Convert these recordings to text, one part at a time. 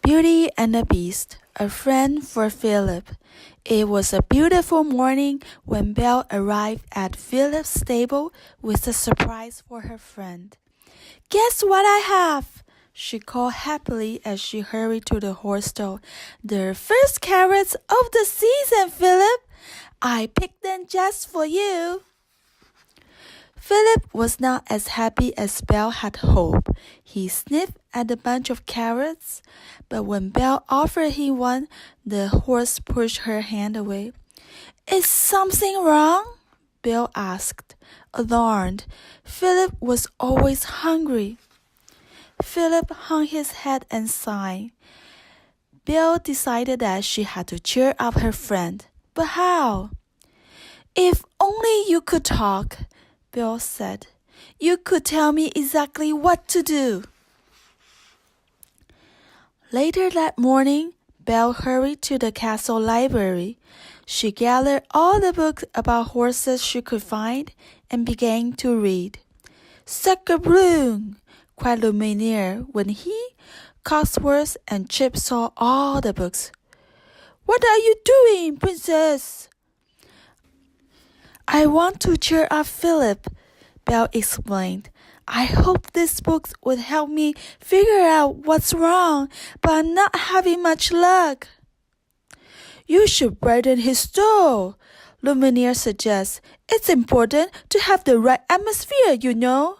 Beauty and the Beast, a friend for Philip. It was a beautiful morning when Belle arrived at Philip's stable with a surprise for her friend. Guess what I have? She called happily as she hurried to the horse stall. The first carrots of the season, Philip! I picked them just for you. Philip was not as happy as Belle had hoped. He sniffed at the bunch of carrots, but when Belle offered him one, the horse pushed her hand away. Is something wrong? Belle asked, alarmed. Philip was always hungry. Philip hung his head and sighed. Belle decided that she had to cheer up her friend. But how? If only you could talk, Belle said. You could tell me exactly what to do. Later that morning, Belle hurried to the castle library. She gathered all the books about horses she could find and began to read. Sacre-bleu! Cried Lumiere when he, Cotsworth, and Chip saw all the books. What are you doing, princess? I want to cheer up Philip, Belle explained. I hope these books would help me figure out what's wrong, but I'm not having much luck. You should brighten his stall, Lumiere suggests. It's important to have the right atmosphere, you know.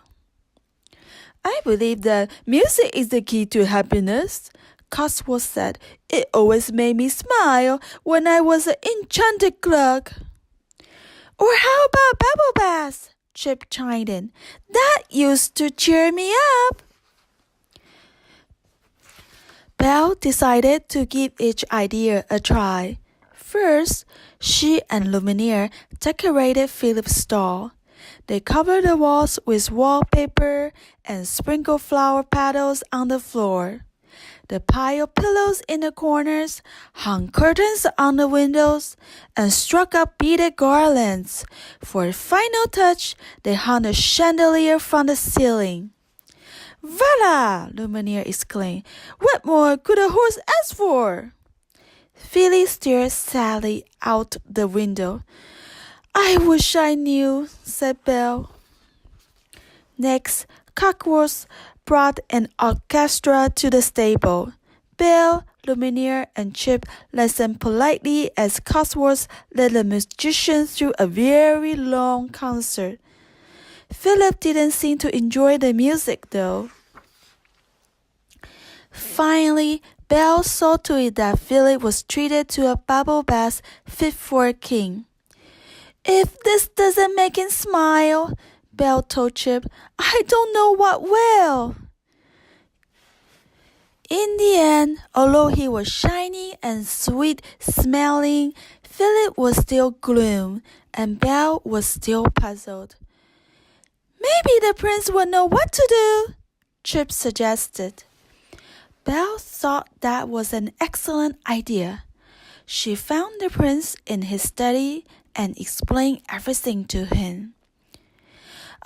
I believe that music is the key to happiness, Cotsworth said. It always made me smile when I was an enchanted clock. Or how about bubble baths? Chip chimed in. That used to cheer me up. Belle decided to give each idea a try. First, she and Lumiere decorated Philip's stall. They covered the walls with wallpaper and sprinkled flower petals on the floor. They piled pillows in the corners, hung curtains on the windows, and struck up beaded garlands. For a final touch, they hung a chandelier from the ceiling. Voila! Lumiere exclaimed. What more could a horse ask for? Philly stared sadly out the window. I wish I knew, said Belle. Next, Cotsworth brought an orchestra to the stable. Belle, Lumiere, and Chip listened politely as Cotsworth led the musicians through a very long concert. Philip didn't seem to enjoy the music, though. Finally, Belle saw to it that Philip was treated to a bubble bath fit for a king. If this doesn't make him smile, Belle told Chip, I don't know what will. In the end, although he was shiny and sweet-smelling, Philip was still gloom, and Belle was still puzzled. Maybe the prince will know what to do, Chip suggested. Belle thought that was an excellent idea. She found the prince in his study and explained everything to him.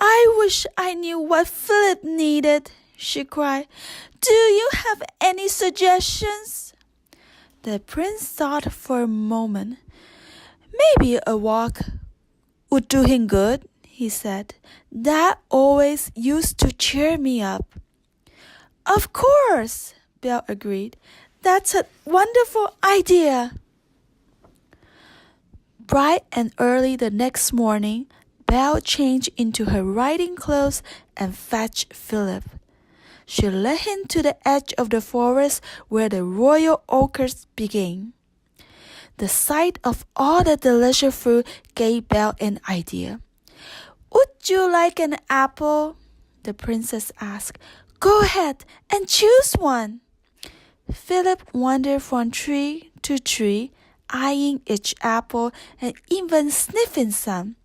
I wish I knew what Philip needed, she cried. Do you have any suggestions? The prince thought for a moment. Maybe a walk would do him good, he said. That always used to cheer me up. Of course, Belle agreed. That's a wonderful idea. Bright and early the next morning, Belle changed into her riding clothes and fetched Philip. She led him to the edge of the forest where the royal orchards began. The sight of all the delicious fruit gave Belle an idea. Would you like an apple? The princess asked. Go ahead and choose one. Philip wandered from tree to tree, eyeing each apple and even sniffing some.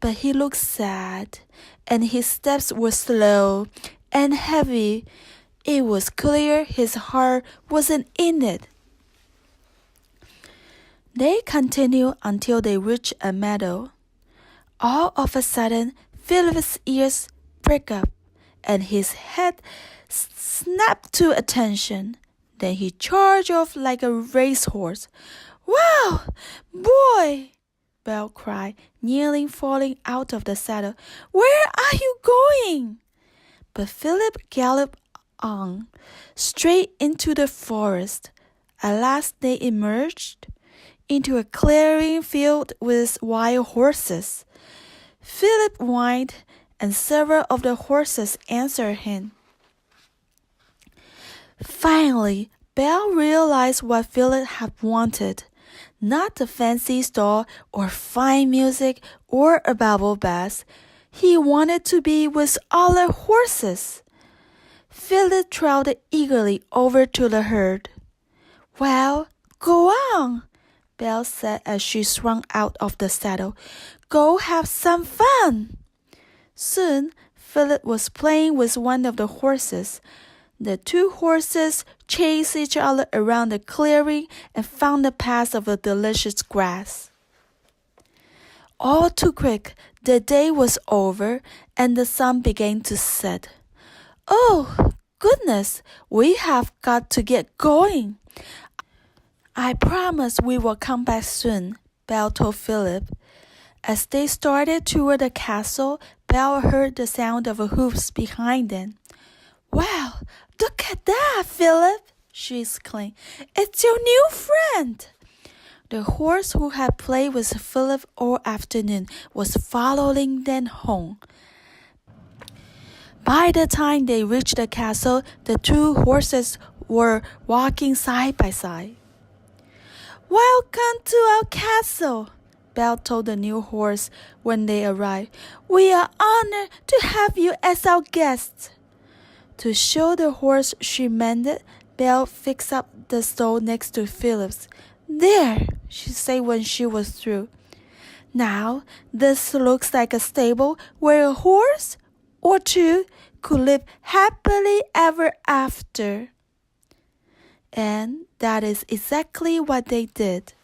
But he looked sad, and his steps were slow and heavy. It was clear his heart wasn't in it. They continued until they reached a meadow. All of a sudden, Philip's ears pricked up, and his head snapped to attention. Then he charged off like a racehorse. "Wow, boy!" Belle cried, nearly falling out of the saddle. "Where are you going?" But Philip galloped on, straight into the forest. At last they emerged into a clearing filled with wild horses. Philip whined, and several of the horses answered him. Finally, Belle realized what Philip had wanted. Not the fancy stall or fine music or a bubble bath. He wanted to be with other horses. Philip trotted eagerly over to the herd. "Well, go on," Belle said as she swung out of the saddle. "Go have some fun." Soon, Philip was playing with one of the horses. The two horses chased each other around the clearing and found a patch of the delicious grass. All too quick, the day was over and the sun began to set. "Oh, goodness, we have got to get going. I promise we will come back soon," Belle told Philip. As they started toward the castle, Belle heard the sound of hoofs behind them. "Wow, look at that, Philip!" she exclaimed. "It's your new friend." The horse who had played with Philip all afternoon was following them home. By the time they reached the castle, the two horses were walking side by side. "Welcome to our castle," Belle told the new horse when they arrived. "We are honored to have you as our guest." To show the horse she mended, Belle fixed up the stall next to Philip's. "There," she said when she was through. "Now, this looks like a stable where a horse or two could live happily ever after." And that is exactly what they did.